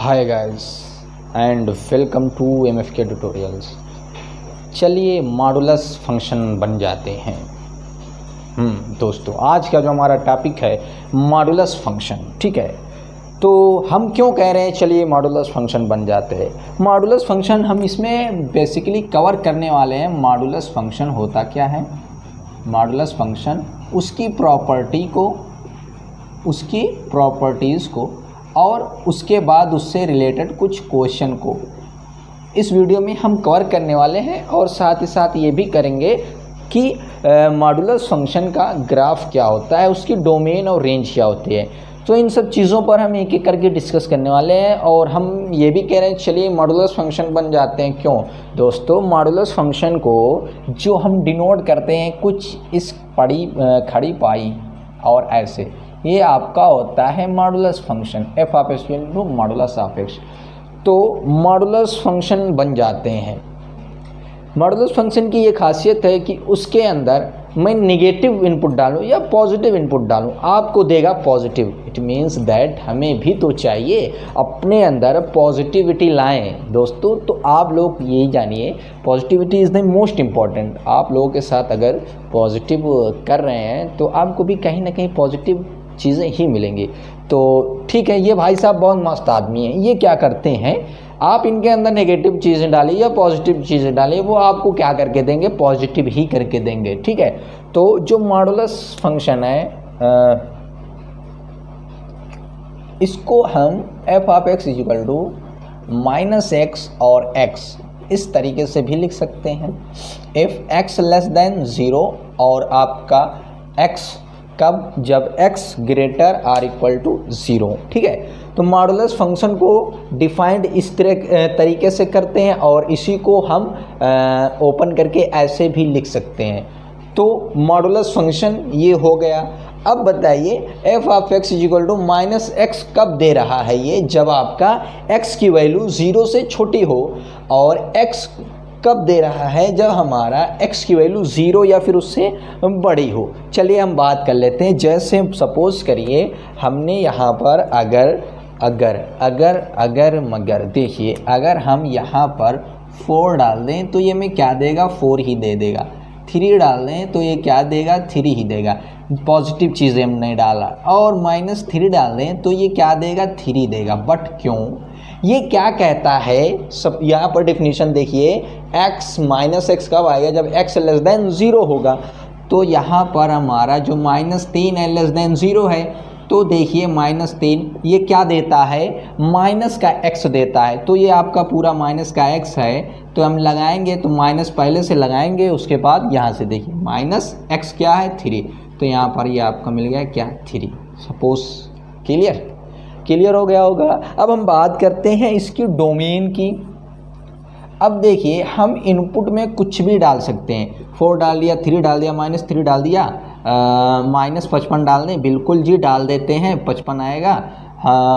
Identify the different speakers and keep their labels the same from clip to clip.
Speaker 1: Hi guys and welcome to MFK tutorials. चलिए modulus function बन जाते हैं। दोस्तों, आज का जो हमारा टॉपिक है मॉडुलस फंक्शन, ठीक है। तो हम क्यों कह रहे हैं चलिए मॉडुलस फंक्शन बन जाते हैं। मॉडुलस फंक्शन हम इसमें बेसिकली कवर करने वाले हैं। मॉडुलस फंक्शन होता क्या है? मॉडुलस फंक्शन उसकी प्रॉपर्टीज़ को और उसके बाद उससे रिलेटेड कुछ क्वेश्चन को इस वीडियो में हम कवर करने वाले हैं। और साथ ही साथ ये भी करेंगे कि मॉडुलस फंक्शन का ग्राफ क्या होता है, उसकी डोमेन और रेंज क्या होती है। तो इन सब चीज़ों पर हम एक एक करके डिस्कस करने वाले हैं। और हम ये भी कह रहे हैं चलिए मॉडुलस फंक्शन बन जाते हैं। क्यों दोस्तों? मॉडुलस फंक्शन को जो हम डिनोट करते हैं कुछ इस खड़ी पाई और ऐसे, ये आपका होता है modulus function F of x into modulus of x. तो मॉडुलस फंक्शन बन जाते हैं। मॉडुलस फंक्शन की ये खासियत है कि उसके अंदर मैं नेगेटिव इनपुट डालूं या पॉजिटिव इनपुट डालूं, आपको देगा पॉजिटिव। इट मीन्स दैट हमें भी तो चाहिए अपने अंदर पॉजिटिविटी लाएं दोस्तों। तो आप लोग यही जानिए, positivity is the most important. आप लोगों के साथ अगर पॉजिटिव कर रहे हैं तो आपको भी कहीं ना कहीं पॉजिटिव चीज़ें ही मिलेंगी। तो ठीक है, ये भाई साहब बहुत मस्त आदमी हैं। ये क्या करते हैं, आप इनके अंदर नेगेटिव चीज़ें डालिए या पॉजिटिव चीज़ें डालिए, वो आपको क्या करके देंगे? पॉजिटिव ही करके देंगे, ठीक है। तो जो मॉडुलस फंक्शन है इसको हम f of x equal to minus x और एक्स इस तरीके से भी लिख सकते हैं। इफ एक्स लेस देन 0 और आपका एक्स कब? जब x greater or equal to 0, ठीक है। तो मॉडुलस फंक्शन को डिफाइंड इस तरीके से करते हैं और इसी को हम ओपन करके ऐसे भी लिख सकते हैं। तो मॉडुलस फंक्शन ये हो गया। अब बताइए f of x equal to minus x कब दे रहा है? ये जब आपका x की वैल्यू 0 से छोटी हो। और x कब दे रहा है? जब हमारा x की वैल्यू 0 या फिर उससे बड़ी हो। चलिए हम बात कर लेते हैं। जैसे सपोज करिए हमने यहाँ पर मगर देखिए, अगर हम यहाँ पर 4 डाल दें तो ये में क्या देगा? 4 ही दे देगा। 3 डाल दें तो ये क्या देगा? 3 ही देगा। पॉजिटिव चीज़ें हमने डाला। और -3 डाल दें तो ये क्या देगा? 3 देगा। बट क्यों? ये क्या कहता है? सब यहाँ पर डेफिनेशन देखिए, x माइनस एक्स कब आएगा? जब x लेस देन 0 होगा। तो यहाँ पर हमारा जो -3 है लेस देन 0 है। तो देखिए -3 ये क्या देता है? माइनस का x देता है। तो ये आपका पूरा माइनस का x है। तो हम लगाएंगे तो माइनस पहले से लगाएंगे, उसके बाद यहाँ से देखिए माइनस x क्या है? 3। तो यहाँ पर ये आपका मिल गया क्या? 3। सपोज क्लियर हो गया होगा। अब हम बात करते हैं इसकी डोमेन की। अब देखिए हम इनपुट में कुछ भी डाल सकते हैं। 4 डाल दिया, 3 डाल दिया, -3 डाल दिया, -55 डाल दें, बिल्कुल जी डाल देते हैं, 55 आएगा।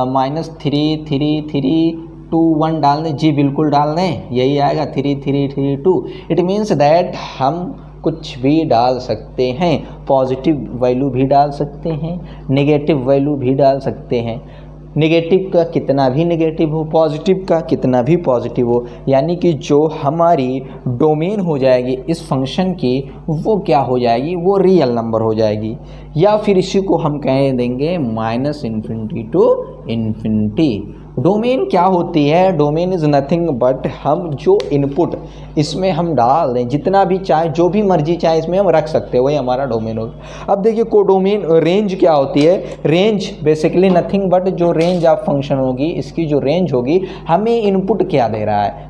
Speaker 1: -3 3 3 2 1 डाल दें जी, बिल्कुल डाल दें, यही आएगा 3 3 3 2। इट मीन्स दैट हम कुछ भी डाल सकते हैं। पॉजिटिव वैल्यू भी डाल सकते हैं, नेगेटिव वैल्यू भी डाल सकते हैं। नेगेटिव का कितना भी नेगेटिव हो, पॉजिटिव का कितना भी पॉजिटिव हो। यानी कि जो हमारी डोमेन हो जाएगी इस फंक्शन की, वो क्या हो जाएगी? वो रियल नंबर हो जाएगी। या फिर इसी को हम कह देंगे -∞ टू इन्फिनिटी। डोमेन क्या होती है? डोमेन इज़ नथिंग बट हम जो इनपुट इसमें हम डाल दें, जितना भी चाहे, जो भी मर्जी चाहे इसमें हम रख सकते हैं, वही हमारा डोमेन होगा। अब देखिए कोडोमेन रेंज क्या होती है? रेंज बेसिकली नथिंग बट जो रेंज ऑफ फंक्शन होगी, इसकी जो रेंज होगी, हमें इनपुट क्या दे रहा है,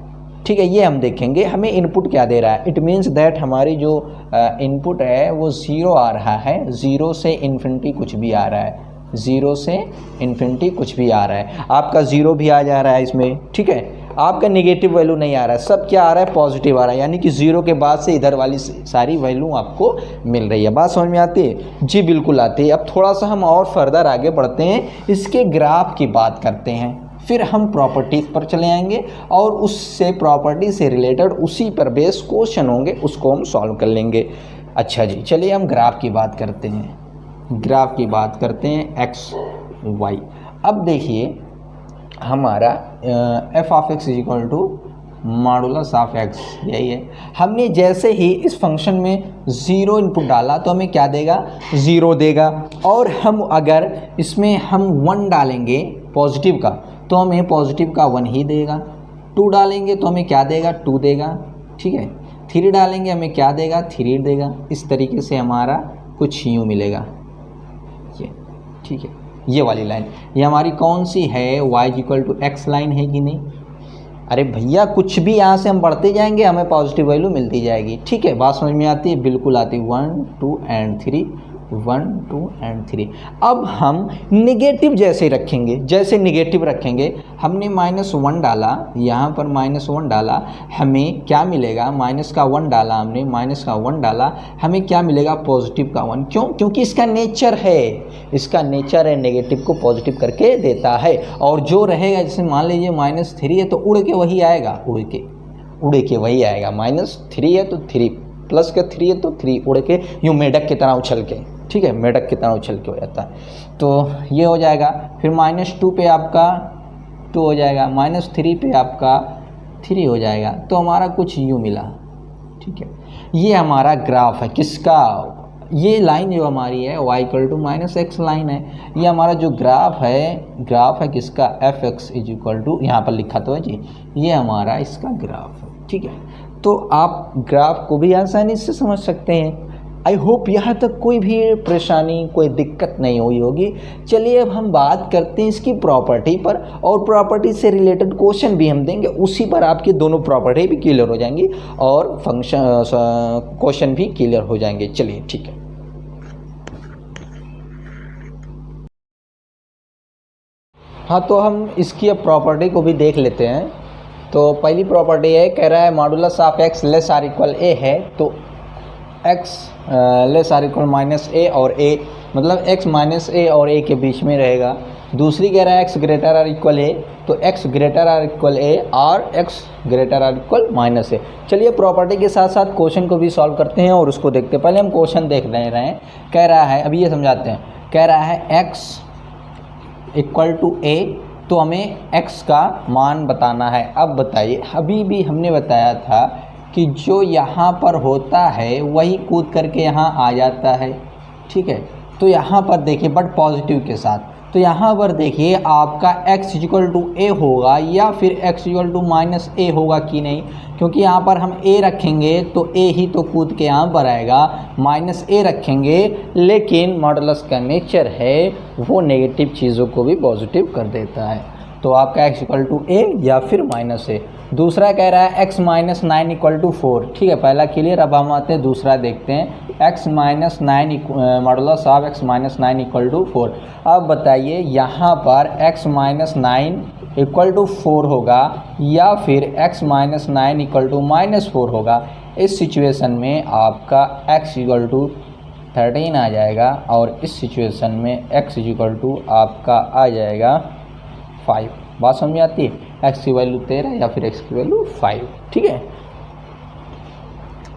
Speaker 1: ठीक है, ये हम देखेंगे हमें इनपुट क्या दे रहा है। इट मीन्स दैट हमारी जो इनपुट है वो 0 आ रहा है, 0 से इन्फिनिटी कुछ भी आ रहा है, 0 से इन्फिनिटी कुछ भी आ रहा है। आपका 0 भी आ जा रहा है इसमें, ठीक है। आपका नेगेटिव वैल्यू नहीं आ रहा है, सब क्या आ रहा है? पॉजिटिव आ रहा है। यानी कि 0 के बाद से इधर वाली सारी वैल्यू आपको मिल रही है। बात समझ में आती है जी? बिल्कुल आती है। अब थोड़ा सा हम और फर्दर आगे बढ़ते हैं, इसके ग्राफ की बात करते हैं। फिर हम प्रॉपर्टीज़ पर चले आएंगे और उससे प्रॉपर्टी से रिलेटेड उसी पर बेस क्वेश्चन होंगे, उसको हम सॉल्व कर लेंगे। अच्छा जी, चलिए हम ग्राफ की बात करते हैं। X y. अब देखिए हमारा f of x is equal to modulus of x, यही है। हमने जैसे ही इस फंक्शन में ज़ीरो इनपुट डाला तो हमें क्या देगा, ज़ीरो देगा। और हम अगर इसमें हम 1 डालेंगे पॉजिटिव का तो हमें पॉजिटिव का 1 ही देगा। 2 डालेंगे तो हमें क्या देगा, 2 देगा, ठीक है। 3 डालेंगे हमें क्या देगा, 3 देगा। इस तरीके से हमारा कुछ यूँ मिलेगा, ये ठीक है। ये वाली लाइन ये हमारी कौन सी है, y equal to x line है कि नहीं। अरे भैया कुछ भी यहाँ से हम बढ़ते जाएंगे हमें पॉजिटिव वैल्यू मिलती जाएगी, ठीक है। बात समझ में आती है, बिल्कुल आती है। 1 2 एंड 3, 1 2 एंड 3। अब हम निगेटिव जैसे रखेंगे, जैसे निगेटिव रखेंगे, हमने -1 डाला, यहाँ पर -1 डाला, हमें क्या मिलेगा, माइनस का 1 डाला हमने, माइनस का 1 डाला, हमें क्या मिलेगा, पॉजिटिव का 1। क्यों, क्योंकि इसका नेचर है, इसका नेचर है नेगेटिव को पॉजिटिव करके देता है। और जो रहेगा, जैसे मान लीजिए -3 है तो उड़ के वही आएगा, उड़ के वही आएगा। -3 है तो 3, प्लस का 3 है तो 3, उड़ के यूँ मेढक की तरह उछल के, ठीक है, मेढक की तरह उछल के हो जाता है। तो ये हो जाएगा। फिर -2 पे आपका 2 हो जाएगा, -3 पे आपका 3 हो जाएगा। तो हमारा कुछ यूँ मिला, ठीक है। ये हमारा ग्राफ है किसका, ये लाइन जो हमारी है y equal to -x line है। ये हमारा जो ग्राफ है किसका, f x is equal to, यहाँ पर लिखा तो है जी, ये हमारा इसका ग्राफ है, ठीक है। तो आप ग्राफ को भी आसानी से समझ सकते हैं। आई होप यहाँ तक कोई भी परेशानी, कोई दिक्कत नहीं हुई होगी। चलिए अब हम बात करते हैं इसकी प्रॉपर्टी पर, और प्रॉपर्टी से रिलेटेड क्वेश्चन भी हम देंगे, उसी पर आपकी दोनों प्रॉपर्टी भी क्लियर हो जाएंगी और फंक्शन क्वेश्चन भी क्लियर हो जाएंगे। चलिए ठीक है। हाँ, तो हम इसकी अब प्रॉपर्टी को भी देख लेते हैं। तो पहली प्रॉपर्टी है, कह रहा है modulus of x less or equal a है, तो x less or equal -a और a, मतलब x -a और a के बीच में रहेगा। दूसरी कह रहा है x greater or equal a, तो x greater or equal a और x greater or equal -a। चलिए प्रॉपर्टी के साथ साथ क्वेश्चन को भी सॉल्व करते हैं और उसको देखते हैं। पहले हम क्वेश्चन देख रहे हैं। कह रहा है, अभी ये समझाते हैं, कह रहा है x इक्वल टू a, तो हमें x का मान बताना है। अब बताइए, अभी भी हमने बताया था कि जो यहाँ पर होता है वही कूद करके यहाँ आ जाता है, ठीक है। तो यहाँ पर देखिए, बट पॉजिटिव के साथ, तो यहाँ पर देखिए आपका x इक्वल टू a होगा या फिर x इक्वल टू -a होगा कि नहीं, क्योंकि यहाँ पर हम a रखेंगे तो a ही तो कूद के यहाँ पर आएगा, -a रखेंगे, लेकिन मॉडुलस का नेचर है वो नेगेटिव चीज़ों को भी पॉजिटिव कर देता है। तो आपका x इक्वल टू a या फिर -a। दूसरा कह रहा है x -9 इक्वल टू 4, ठीक है, पहला क्लियर। अब हम आते हैं दूसरा देखते हैं, x -9 modulus of x -9 equal to 4। अब बताइए यहाँ पर x -9 इक्वल टू 4 होगा या फिर x -9 इक्वल टू -4 होगा। इस सिचुएशन में आपका x इक्वल टू 13 आ जाएगा और इस सिचुएशन में x इक्वल टू आपका आ जाएगा 5। बात समझ में आती है, x की वैल्यू 13 या फिर x की वैल्यू 5, ठीक है।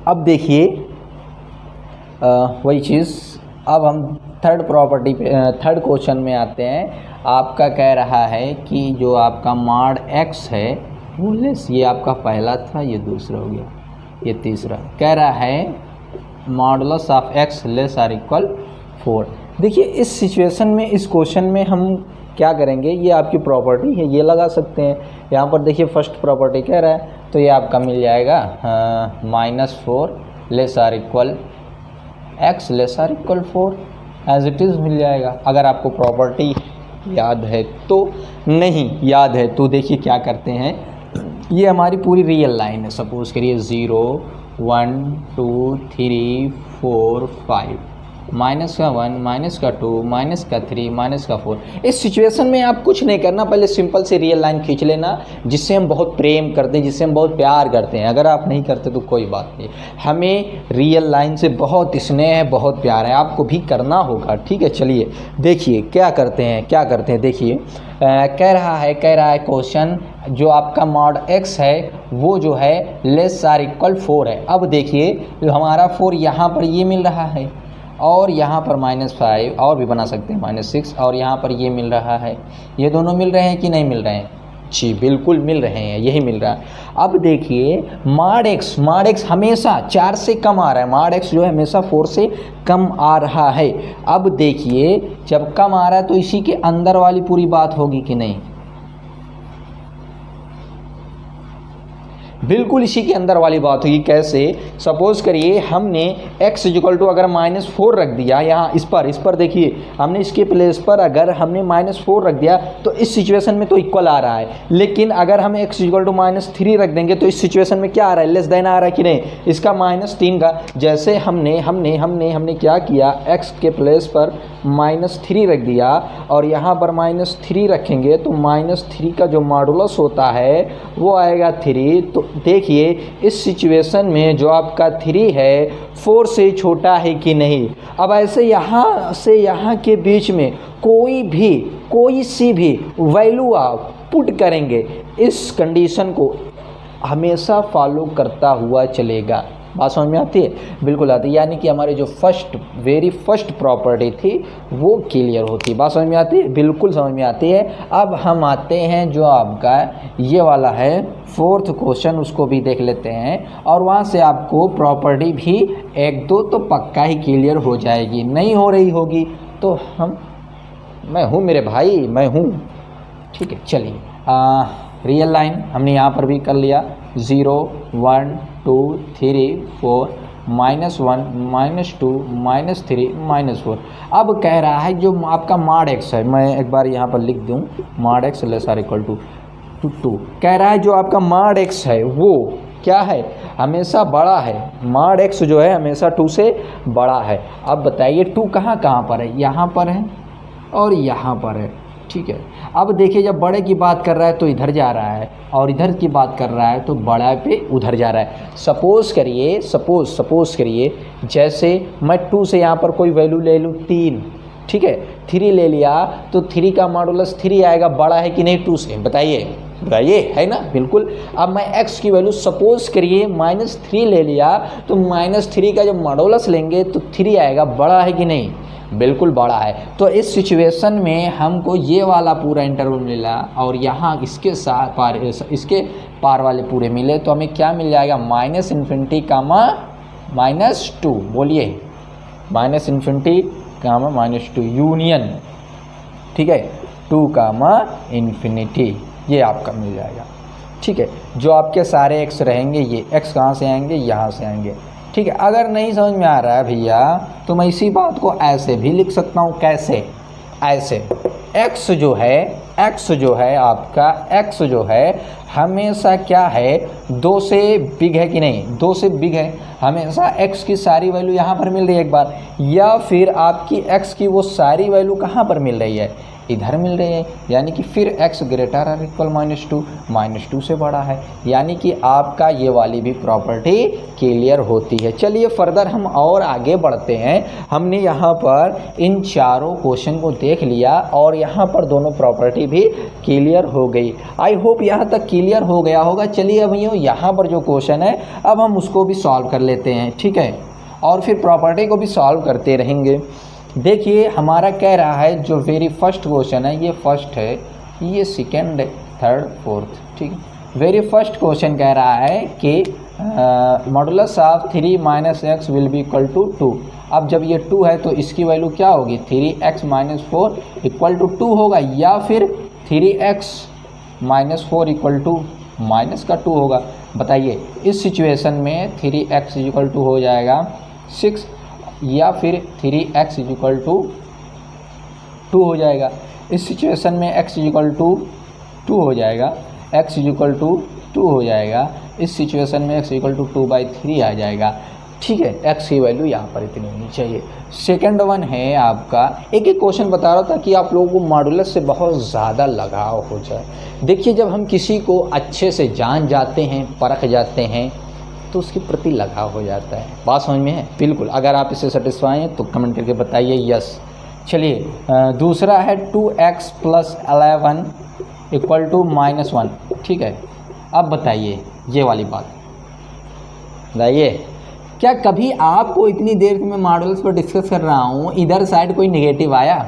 Speaker 1: अब देखिए वही चीज़, अब हम थर्ड प्रॉपर्टी पे, थर्ड क्वेश्चन में आते हैं। आपका कह रहा है कि जो आपका मॉड x है वो लेस, ये आपका पहला था, ये दूसरा हो गया, ये तीसरा। कह रहा है modulus of x less or equal 4। देखिए इस सिचुएशन में, इस क्वेश्चन में हम क्या करेंगे, ये आपकी प्रॉपर्टी है, ये लगा सकते हैं। यहाँ पर देखिए फर्स्ट प्रॉपर्टी कह रहा है, तो ये आपका मिल जाएगा -4 less or equal x less or equal 4, as it is मिल जाएगा। अगर आपको प्रॉपर्टी याद है तो, नहीं याद है तो देखिए क्या करते हैं, ये हमारी पूरी रियल लाइन है। सपोज़ करिए 0 1 2 3 4 5, -1 -2 -3 -4। इस सिचुएशन में आप कुछ नहीं करना, पहले सिंपल से रियल लाइन खींच लेना, जिससे हम बहुत प्रेम करते हैं, जिससे हम बहुत प्यार करते हैं। अगर आप नहीं करते तो कोई बात नहीं, हमें रियल लाइन से बहुत स्नेह है, बहुत प्यार है, आपको भी करना होगा, ठीक है। चलिए देखिए क्या करते हैं, देखिए कह रहा है क्वेश्चन, जो आपका मॉड x है वो जो है लेस आर इक्वल 4 है। अब देखिए हमारा 4 यहाँ पर ये मिल रहा है, और यहाँ पर -5 और भी बना सकते हैं -6 और यहाँ पर ये मिल रहा है। ये दोनों मिल रहे हैं कि नहीं मिल रहे हैं? जी बिल्कुल मिल रहे हैं, यही मिल रहा है। अब देखिए mod x हमेशा 4 से कम आ रहा है, mod x जो है हमेशा 4 से कम आ रहा है। अब देखिए जब कम आ रहा है तो इसी के अंदर वाली पूरी बात होगी कि नहीं? बिल्कुल इसी के अंदर वाली बात होगी। कैसे? सपोज करिए हमने x = अगर -4 रख दिया यहाँ इस पर देखिए हमने इसके प्लेस पर अगर हमने -4 रख दिया तो इस सिचुएशन में तो इक्वल आ रहा है, लेकिन अगर हम x = -3 रख देंगे तो इस सिचुएशन में क्या आ रहा है? लेस देन आ रहा है कि नहीं? इसका -3 का जैसे हमने क्या किया, x के प्लेस पर -3 रख दिया और यहाँ पर -3 रखेंगे तो -3 का जो मॉडुलस होता है वो आएगा 3। तो देखिए इस सिचुएशन में जो आपका 3 है 4 से छोटा है कि नहीं। अब ऐसे यहाँ से यहाँ के बीच में कोई सी भी वैल्यू आप पुट करेंगे, इस कंडीशन को हमेशा फॉलो करता हुआ चलेगा। बात समझ में आती है? बिल्कुल आती है। यानी कि हमारी जो वेरी फर्स्ट प्रॉपर्टी थी वो क्लियर होती है। बात समझ में आती है? बिल्कुल समझ में आती है। अब हम आते हैं जो आपका ये वाला है 4th क्वेश्चन, उसको भी देख लेते हैं और वहाँ से आपको प्रॉपर्टी भी 1-2 तो पक्का ही क्लियर हो जाएगी। नहीं हो रही होगी तो मैं हूँ मेरे भाई, मैं हूँ। ठीक है, चलिए रियल लाइन हमने यहाँ पर भी कर लिया। 0 1 2 3 4 -1 -2 -3 -4। अब कह रहा है जो आपका mod x है, मैं एक बार यहाँ पर लिख दूँ mod x ≤ 2। कह रहा है जो आपका mod x है वो क्या है? हमेशा बड़ा है। mod x जो है हमेशा 2 से बड़ा है। अब बताइए 2 कहाँ पर है? यहाँ पर है और यहाँ पर है। ठीक है, अब देखिए जब बड़े की बात कर रहा है तो इधर जा रहा है और इधर की बात कर रहा है तो बड़ा पे उधर जा रहा है। सपोज़ करिए जैसे मैं 2 से यहाँ पर कोई वैल्यू ले लूँ 3, ठीक है, 3 ले लिया तो 3 का मॉडुलस 3 आएगा। बड़ा है कि नहीं 2 से? बताइए है ना? बिल्कुल। अब मैं x की वैल्यू सपोज़ करिए -3 ले लिया तो -3 का जब मॉडुलस लेंगे तो 3 आएगा। बड़ा है कि नहीं? बिल्कुल बड़ा है। तो इस सिचुएशन में हमको ये वाला पूरा इंटरवल मिला और यहाँ इसके पार वाले पूरे मिले तो हमें क्या मिल जाएगा? -∞, -2। बोलिए -∞, -2 यूनियन, ठीक है, 2, ∞, ये आपका मिल जाएगा। ठीक है, जो आपके सारे x रहेंगे ये x कहाँ से आएंगे? यहाँ से आएंगे। ठीक है, अगर नहीं समझ में आ रहा है भैया तो मैं इसी बात को ऐसे भी लिख सकता हूँ। कैसे? ऐसे x जो है आपका x जो है हमेशा क्या है? 2 से बिग है कि नहीं? 2 से बिग है। हमेशा x की सारी वैल्यू यहाँ पर मिल रही है एक बार, या फिर आपकी x की वो सारी वैल्यू कहाँ पर मिल रही है? इधर मिल रही है। यानी कि फिर x > -2, -2 से बड़ा है। यानी कि आपका ये वाली भी प्रॉपर्टी क्लियर होती है। चलिए फर्दर हम और आगे बढ़ते हैं। हमने यहाँ पर इन चारों क्वेश्चन को देख लिया और यहाँ पर दोनों प्रॉपर्टी भी क्लियर हो गई। आई होप यहाँ तक क्लियर हो गया होगा। चलिए अब यहाँ पर जो क्वेश्चन है अब हम उसको भी सॉल्व कर लेते हैं, ठीक है, और फिर प्रॉपर्टी को भी सॉल्व करते रहेंगे। देखिए हमारा कह रहा है जो वेरी फर्स्ट क्वेश्चन है, ये फर्स्ट है, ये सेकंड, थर्ड, फोर्थ, ठीक है। वेरी फर्स्ट क्वेश्चन कह रहा है कि modulus of 3 - x will be equal to 2। अब जब ये 2 है तो इसकी वैल्यू क्या होगी? 3x - 4 = 2 होगा, या फिर 3x - 4 = -2 होगा। बताइए इस सिचुएशन में 3x = हो जाएगा 6 या फिर 3x = 2 हो जाएगा। इस सिचुएशन में x = 2 हो जाएगा, x = 2 हो जाएगा। इस सिचुएशन में x = 2/3 आ जाएगा। ठीक है, x की वैल्यू यहाँ पर इतनी होनी चाहिए। सेकंड वन है आपका, एक क्वेश्चन बता रहा था कि आप लोगों को मॉडुलस से बहुत ज़्यादा लगाव हो जाए। देखिए जब हम किसी को अच्छे से जान जाते हैं, परख जाते हैं तो उसके प्रति लगाव हो जाता है। बात समझ में है? बिल्कुल। अगर आप इससे सेटिस्फाई हैं तो कमेंट करके बताइए यस। चलिए दूसरा है 2x + 11 = -1। ठीक है, अब बताइए ये वाली बात बताइए। क्या कभी आपको इतनी देर से मैं मॉडल्स पर डिस्कस कर रहा हूँ इधर साइड कोई नेगेटिव आया?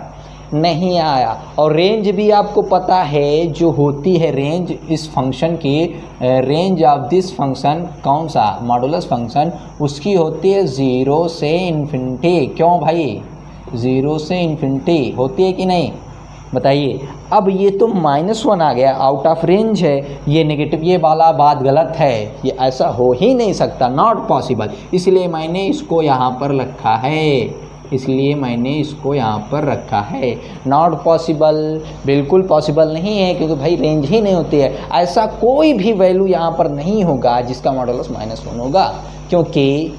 Speaker 1: नहीं आया। और रेंज भी आपको पता है जो होती है रेंज इस फंक्शन की, रेंज ऑफ दिस फंक्शन कौन सा मॉडुलस फंक्शन, उसकी होती है 0 से इन्फिनिटी। क्यों भाई? 0 से इन्फिनिटी होती है कि नहीं, बताइए। अब ये तो -1 आ गया, आउट ऑफ रेंज है, ये नेगेटिव, ये वाला बात गलत है, ये ऐसा हो ही नहीं सकता, नॉट पॉसिबल। इसलिए मैंने इसको यहाँ पर रखा है, इसलिए मैंने इसको यहाँ पर रखा है। नॉट पॉसिबल, बिल्कुल पॉसिबल नहीं है, क्योंकि भाई रेंज ही नहीं होती है। ऐसा कोई भी वैल्यू यहाँ पर नहीं होगा जिसका मॉडुलस -1 होगा, क्योंकि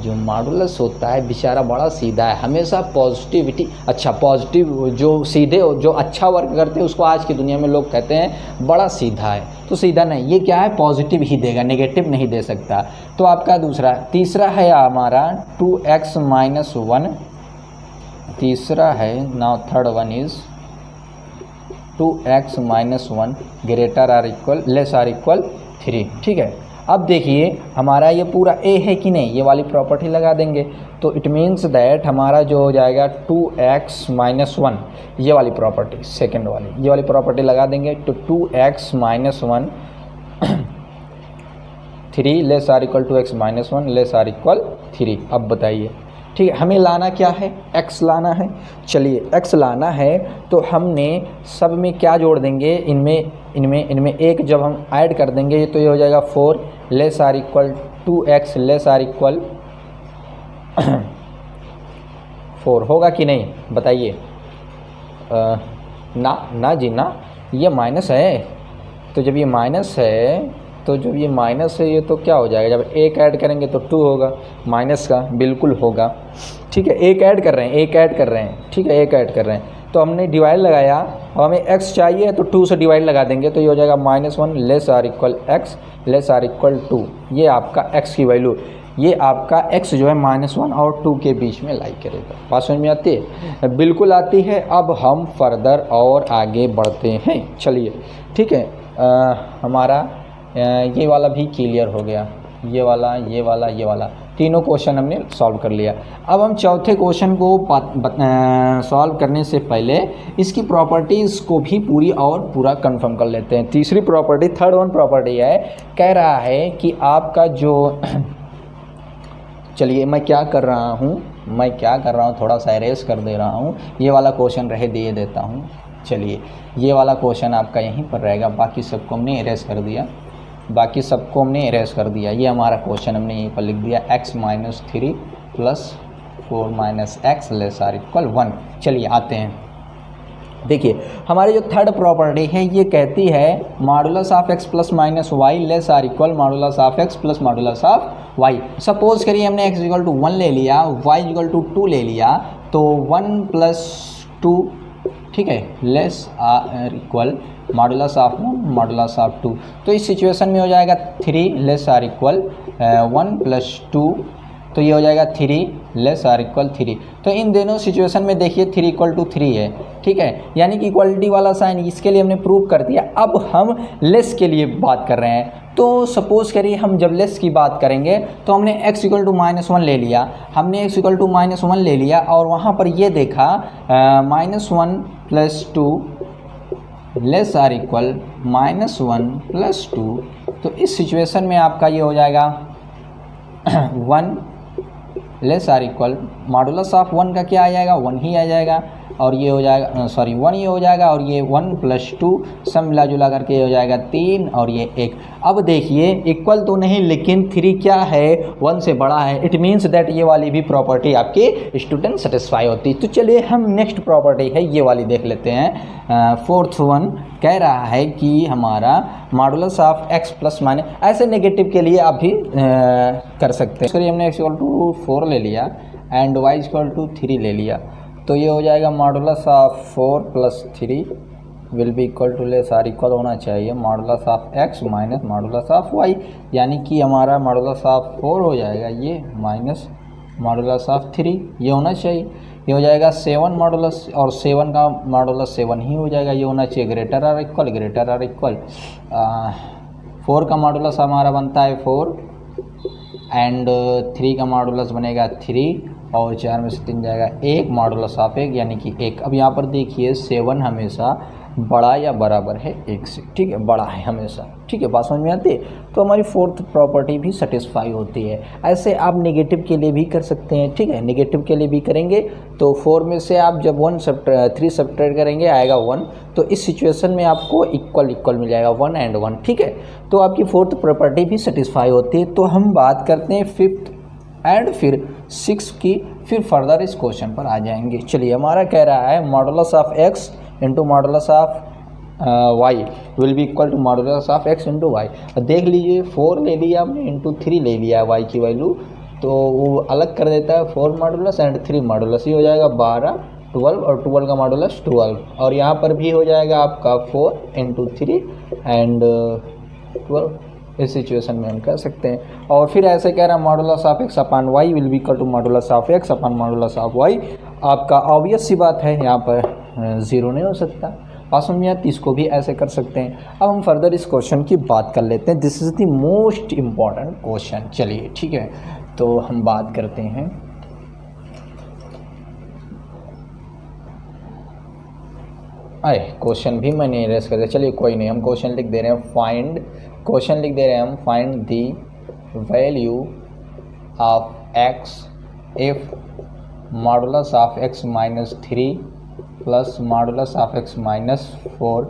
Speaker 1: जो मॉडुलस होता है बेचारा बड़ा सीधा है, हमेशा पॉजिटिविटी, अच्छा पॉजिटिव जो सीधे जो अच्छा वर्क करते हैं उसको आज की दुनिया में लोग कहते हैं बड़ा सीधा है। तो सीधा नहीं, ये क्या है, पॉजिटिव ही देगा, नेगेटिव नहीं दे सकता। तो आपका तीसरा है हमारा 2x - 1, तीसरा है। Now third one is 2x - 1 greater or equal less or equal 3। ठीक है, अब देखिए हमारा ये पूरा ए है कि नहीं, ये वाली प्रॉपर्टी लगा देंगे तो इट मीन्स दैट हमारा जो हो जाएगा 2x - 1, ये वाली प्रॉपर्टी सेकंड वाली, ये वाली प्रॉपर्टी लगा देंगे तो 2x - 1 3 less or equal 2x - 1 less or equal 3। अब बताइए, ठीक है, हमें लाना क्या है, x लाना है। चलिए x लाना है तो हमने सब में क्या जोड़ देंगे, इनमें एक जब हम ऐड कर देंगे तो ये हो जाएगा 4 less or equal 2x less or equal 4 होगा कि नहीं, बताइए। ना जी ना, ये माइनस है, तो जब ये माइनस है ये तो क्या हो जाएगा, जब एक ऐड करेंगे तो 2 होगा, माइनस का बिल्कुल होगा। ठीक है, एक ऐड कर रहे हैं, ठीक है, एक ऐड कर रहे हैं तो हमने डिवाइड लगाया, और हमें x चाहिए तो 2 से डिवाइड लगा देंगे तो ये हो जाएगा -1 less or equal x less or equal 2। ये आपका x की वैल्यू, ये आपका x जो है -1 और 2 के बीच में लाई करेगा। बात समझ में आती है? बिल्कुल आती है। अब हम फर्दर और आगे बढ़ते हैं, चलिए। ठीक है, हमारा ये वाला भी क्लियर हो गया, ये वाला तीनों क्वेश्चन हमने सॉल्व कर लिया। अब हम चौथे क्वेश्चन को सॉल्व करने से पहले इसकी प्रॉपर्टीज़ को भी पूरा कंफर्म कर लेते हैं। तीसरी प्रॉपर्टी, थर्ड वन प्रॉपर्टी है, कह रहा है कि आपका जो चलिए मैं क्या कर रहा हूँ थोड़ा सा एरेज कर दे रहा हूँ, ये वाला क्वेश्चन रहे दिए देता हूँ। चलिए, ये वाला क्वेश्चन आपका यहीं पर रहेगा, बाकी सबको हमने एरेज कर दिया, ये हमारा क्वेश्चन हमने यहीं पर लिख दिया, x - 3 + 4 - x less or equal 1। चलिए आते हैं, देखिए हमारी जो थर्ड प्रॉपर्टी है ये कहती है modulus of x ± y less or equal modulus of x plus modulus of y। Suppose करिए हमने x = 1 ले लिया, y = 2 ले लिया, तो 1 + 2, ठीक है, less or equal modulus of 1 modulus of 2। तो इस सिचुएशन में हो जाएगा 3 लेस आर इक्वल 1 + 2, तो ये हो जाएगा 3 लेस आर इक्वल 3। तो इन दोनों सिचुएशन में देखिए 3 = 3 है, ठीक है, यानी कि इक्वलिटी वाला साइन इसके लिए हमने प्रूव कर दिया। अब हम लेस के लिए बात कर रहे हैं, तो सपोज़ करिए हम जब लेस की बात करेंगे तो हमने x = -1 ले लिया, -1 ले लिया और वहाँ पर ये देखा -1 + 2 लेस आर इक्वल -1 + 2। तो इस सिचुएशन में आपका ये हो जाएगा 1 less or equal modulus of 1 का क्या आ जाएगा, 1 ही आ जाएगा, और ये हो जाएगा 1 ये हो जाएगा, और ये 1 + 2 सब मिला जुला करके ये हो जाएगा 3 और ये 1। अब देखिए इक्वल तो नहीं, लेकिन 3 क्या है, 1 से बड़ा है, इट मीन्स दैट ये वाली भी प्रॉपर्टी आपकी स्टूडेंट सेटिस्फाई होती। तो चलिए हम नेक्स्ट प्रॉपर्टी है ये वाली देख लेते हैं। फोर्थ वन कह रहा है कि हमारा मॉडुलस ऑफ x ± ऐसे नेगेटिव के लिए आप भी कर सकते हैं। चलिए हमने x = 4 ले लिया एंड y = 3 ले लिया, तो ये हो जाएगा modulus of 4 + 3 will be equal to less or equal होना चाहिए modulus of x minus modulus of y, यानी कि हमारा मॉडुलस ऑफ 4 हो जाएगा ये माइनस मॉडुलस ऑफ 3, ये होना चाहिए। ये हो जाएगा 7 मॉडुलस, और 7 का मॉडुलस 7 ही हो जाएगा, ये होना चाहिए ग्रेटर आर इक्वल 4 का मॉडुलस हमारा बनता है 4 एंड 3 का मॉडुलस बनेगा 3 और 4 में से 3 जाएगा 1 मॉडुलस ऑफ 1 यानी कि 1। अब यहाँ पर देखिए 7 हमेशा बड़ा या बराबर है 1 से, ठीक है, बड़ा है हमेशा, ठीक है, बात समझ में आती है। तो हमारी फोर्थ प्रॉपर्टी भी सेटिस्फाई होती है। ऐसे आप नेगेटिव के लिए भी कर सकते हैं, ठीक है, नेगेटिव के लिए भी करेंगे तो 4 में से आप जब 3 सब्ट्रैक्ट करेंगे आएगा 1, तो इस सिचुएशन में आपको इक्वल मिल जाएगा 1 एंड 1, ठीक है। तो आपकी फोर्थ प्रॉपर्टी भी सेटिस्फाई होती है। तो हम बात करते हैं फिफ्थ एंड फिर 6 की, फिर फर्दर इस क्वेश्चन पर आ जाएंगे। चलिए, हमारा कह रहा है modulus of x into modulus of y will be equal to modulus of x into y. देख लीजिए 4 ले लिया हमने इंटू 3 ले लिया y की वैल्यू, तो वो अलग कर देता है 4 मॉडुलस एंड 3 मॉडुलस, ये हो जाएगा 12, 12 और 12 का मॉडुलस 12, और यहाँ पर भी हो जाएगा आपका 4 इंटू 3 एंड 12। इस सिचुएशन में हम कर सकते हैं। और फिर ऐसे कह रहा है modulus of x upon y will be equal to modulus of x upon modulus of y. आपका ऑब्वियस सी बात है, यहाँ पर 0 नहीं हो सकता। पास में आती, इसको भी ऐसे कर सकते हैं। अब हम फर्दर इस क्वेश्चन की बात कर लेते हैं। This is the most important question. चलिए, ठीक है, तो हम बात करते हैं। अरे क्वेश्चन भी मैंने इरेज कर दिया, चलिए कोई नहीं, हम क्वेश्चन लिख दे रहे हैं। Find the value of x if modulus of x minus 3 plus modulus of x minus 4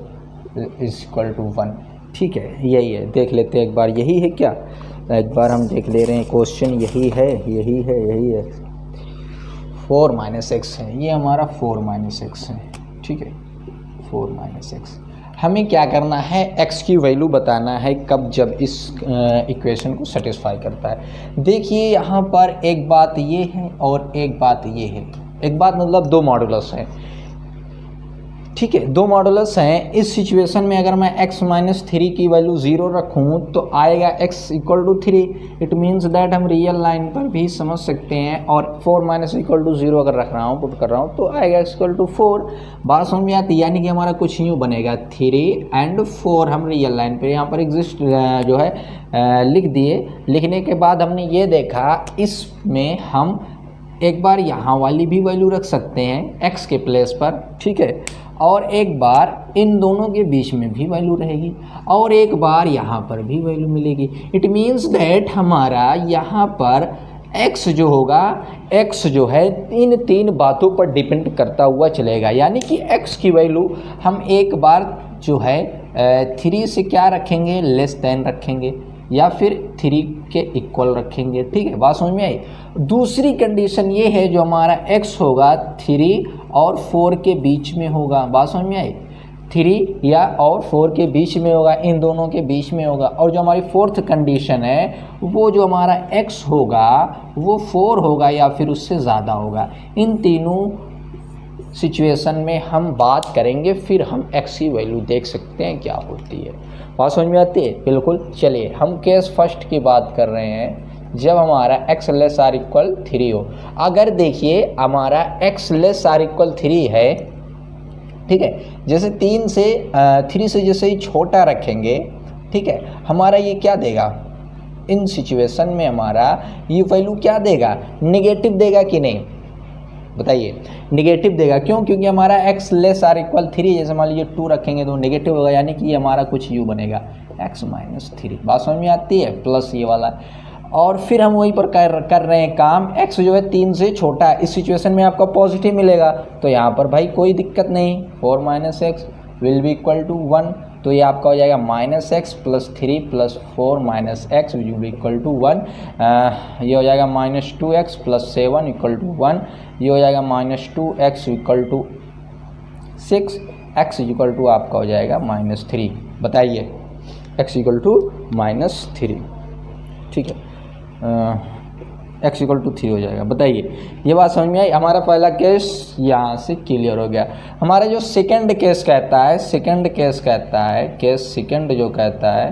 Speaker 1: is equal to 1। ठीक है, यही है, देख लेते हैं एक बार। यही है क्या, एक बार हम देख ले रहे हैं। क्वेश्चन यही है 4 माइनस एक्स है, ये हमारा 4 माइनस एक्स है, ठीक है, 4 माइनस एक्स। हमें क्या करना है, x की वैल्यू बताना है कब, जब इस इक्वेशन को सेटिस्फाई करता है। देखिए यहाँ पर एक बात ये है और एक बात ये है। एक बात मतलब 2 मॉडुलस है, ठीक है, 2 मॉडुलस हैं। इस सिचुएशन में अगर मैं x माइनस 3 की वैल्यू 0 रखूँ तो आएगा x equal to 3। It means that हम रियल लाइन पर भी समझ सकते हैं। और 4 माइनस इक्वल टू 0 अगर रख रहा हूँ, पुट कर रहा हूँ, तो आएगा x इक्वल टू 4। बात समझ में आती है, यानी कि हमारा कुछ यूँ बनेगा 3 एंड 4। हम रियल लाइन पर यहाँ पर एग्जिस्ट जो है लिख दिए। लिखने के बाद हमने ये देखा, इसमें हम एक बार यहाँ वाली भी वैल्यू रख सकते हैं x के प्लेस पर, ठीक है, और एक बार इन दोनों के बीच में भी वैल्यू रहेगी, और एक बार यहाँ पर भी वैल्यू मिलेगी। इट मीन्स दैट हमारा यहाँ पर x जो होगा, x जो है इन 3 बातों पर डिपेंड करता हुआ चलेगा। यानी कि x की वैल्यू हम एक बार जो है 3 से क्या रखेंगे, लेस देन रखेंगे, या फिर 3 के इक्वल रखेंगे। ठीक है, बात समझ में आई। दूसरी कंडीशन ये है, जो हमारा x होगा 3 और 4 के बीच में होगा। बात समझ में आई, 3 या और 4 के बीच में होगा, इन दोनों के बीच में होगा। और जो हमारी फोर्थ कंडीशन है, वो जो हमारा x होगा वो 4 होगा या फिर उससे ज़्यादा होगा। इन तीनों सिचुएशन में हम बात करेंगे, फिर हम x की वैल्यू देख सकते हैं क्या होती है। बात समझ में आती है, बिल्कुल। चलिए, हम केस फर्स्ट की बात कर रहे हैं, जब हमारा x लेस आर इक्वल 3 हो। अगर देखिए हमारा x लेस आर इक्वल 3 है, ठीक है, जैसे 3 से जैसे ही छोटा रखेंगे, ठीक है, हमारा ये क्या देगा, इन सिचुएशन में हमारा ये वैल्यू क्या देगा, नेगेटिव देगा कि नहीं, बताइए। नेगेटिव देगा, क्यों, क्योंकि हमारा x लेस आर इक्वल 3, जैसे मान लीजिए 2 रखेंगे तो नेगेटिव होगा, यानी कि ये हमारा कुछ u बनेगा x माइनस 3। बात समझ में आती है, प्लस ये वाला। और फिर हम वहीं पर कर रहे हैं काम, x जो है 3 से छोटा है, इस सिचुएशन में आपका पॉजिटिव मिलेगा, तो यहाँ पर भाई कोई दिक्कत नहीं, 4 minus x will be equal to 1। तो ये आपका हो जाएगा minus x plus 3 plus 4 minus x will be equal to 1। ये हो जाएगा minus 2x plus 7 equal to 1। ये हो जाएगा minus 2x equal to 6, x equal to आपका हो जाएगा माइनस 3। बताइए, x इक्वल टू माइनस 3, ठीक है, x इक्वल टू 3 हो जाएगा। बताइए, ये बात समझ में आई। हमारा पहला केस यहाँ से क्लियर हो गया। हमारा जो सेकंड केस कहता है, केस सेकंड जो कहता है,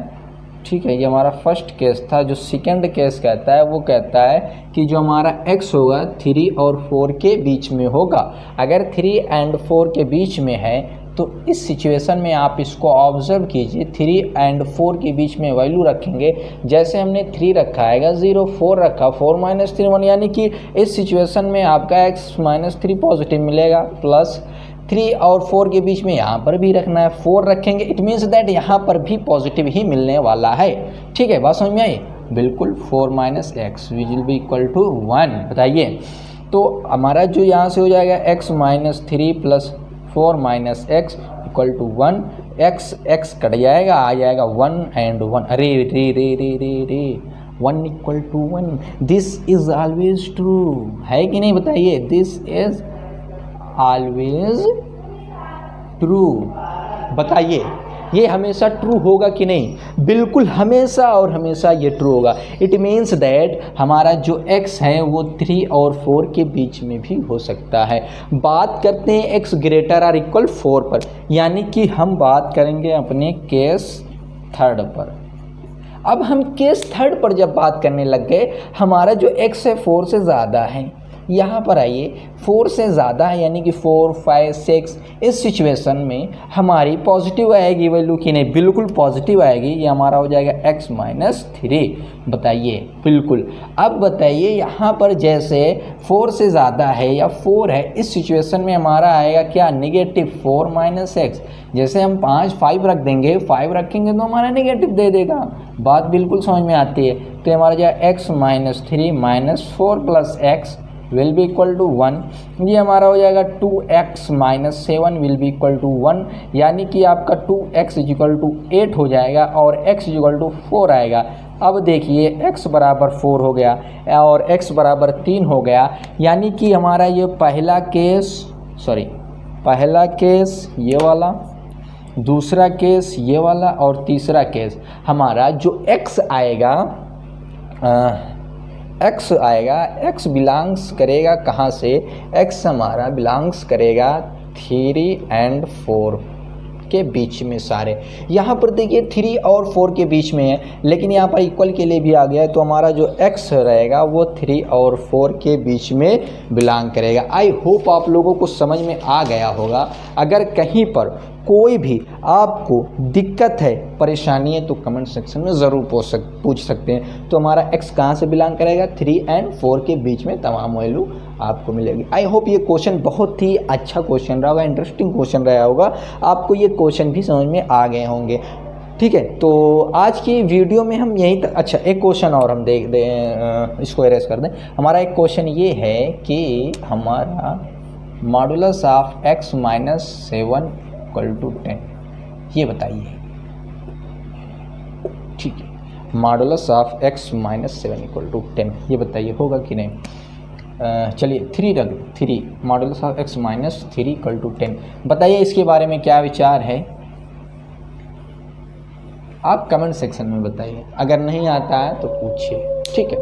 Speaker 1: ठीक है, ये हमारा फर्स्ट केस था। जो सेकंड केस कहता है, वो कहता है कि जो हमारा x होगा 3 और 4 के बीच में होगा। अगर 3 एंड 4 के बीच में है तो इस सिचुएशन में आप इसको ऑब्जर्व कीजिए, 3 एंड 4 के बीच में वैल्यू रखेंगे। जैसे हमने 3 रखा आएगा 0, 4 रखा 4 - 3 1, यानी कि इस सिचुएशन में आपका x - 3 पॉजिटिव मिलेगा, प्लस 3 और 4 के बीच में यहाँ पर भी रखना है, 4 रखेंगे, इट मीन्स दैट यहाँ पर भी पॉजिटिव ही मिलने वाला है। ठीक है, बात समझ में आई? बिल्कुल, 4 - x will be equal to 1। बताइए, तो हमारा जो यहाँ से हो जाएगा x - 3 plus 4 - x equal to 1, x cut जाएगा, आ जाएगा 1 एंड 1, अरे रे रे रे रे रे 1 equal to 1, this is always true, है कि नहीं? बताइए, दिस इज ऑलवेज ट्रू। बताइए, ये हमेशा ट्रू होगा कि नहीं? बिल्कुल, हमेशा और हमेशा ये ट्रू होगा। इट मीन्स दैट हमारा जो x है वो 3 और 4 के बीच में भी हो सकता है। बात करते हैं x ग्रेटर और इक्वल 4 पर, यानी कि हम बात करेंगे अपने केस थर्ड पर। अब हम केस थर्ड पर जब बात करने लग गए, हमारा जो x है 4 से ज़्यादा है। यहाँ पर आइए, 4 से ज़्यादा है यानी कि 4, 5, 6, इस सिचुएशन में हमारी पॉजिटिव आएगी वैल्यू कि नहीं? बिल्कुल पॉजिटिव आएगी। ये हमारा हो जाएगा x - 3। बताइए, बिल्कुल। अब बताइए, यहाँ पर जैसे 4 से ज़्यादा है या 4 है, इस सिचुएशन में हमारा आएगा क्या? Negative 4 - x। जैसे हम 5 रख देंगे, 5 रखेंगे तो हमारा नेगेटिव दे देगा। बात बिल्कुल समझ में आती है। तो हमारा जाएगा x - 3 - 4 plus x will be equal to 1। ये हमारा हो जाएगा 2x - 7 will be equal to 1, यानी कि आपका 2x इक्वल टू 8 हो जाएगा और x इक्वल टू 4 आएगा। अब देखिए, x बराबर 4 हो गया और x बराबर 3 हो गया, यानी कि हमारा ये पहला केस ये वाला, दूसरा केस ये वाला और तीसरा केस, हमारा जो x आएगा x बिलोंग्स करेगा कहाँ से? x हमारा बिलोंग्स करेगा 3 एंड 4 के बीच में सारे। यहाँ पर देखिए 3 और 4 के बीच में है, लेकिन यहाँ पर इक्वल के लिए भी आ गया है, तो हमारा जो x रहेगा वो 3 और 4 के बीच में बिलोंग करेगा। आई होप आप लोगों को समझ में आ गया होगा। अगर कहीं पर कोई भी आपको दिक्कत है, परेशानी है, तो कमेंट सेक्शन में ज़रूर पूछ सकते हैं। तो हमारा x कहाँ से बिलोंग करेगा? 3 एंड 4 के बीच में तमाम वैल्यू आपको मिलेगी। आई होप ये क्वेश्चन बहुत ही अच्छा क्वेश्चन रहा होगा, इंटरेस्टिंग क्वेश्चन रहा होगा, आपको ये क्वेश्चन भी समझ में आ गए होंगे। ठीक है, तो आज की वीडियो में हम यहीं तक। अच्छा, एक क्वेश्चन और हम देख दें, इसको एरेज कर दें। हमारा एक क्वेश्चन ये है कि हमारा modulus of x - 7 equal to 10, ये बताइए। ठीक है, modulus of x - 7 equal to 10, ये बताइए होगा कि नहीं? चलिए 3 modulus of x - 3 equal to 10, बताइए इसके बारे में क्या विचार है? आप कमेंट सेक्शन में बताइए, अगर नहीं आता है तो पूछिए। ठीक है,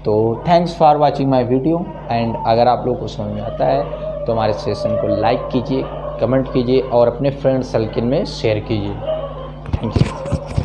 Speaker 1: तो thanks for watching my video and अगर आप लोगों को समझ में आता है तो हमारे सेशन को लाइक कीजिए, कमेंट कीजिए और अपने फ्रेंड सर्किल में शेयर कीजिए। Thank you.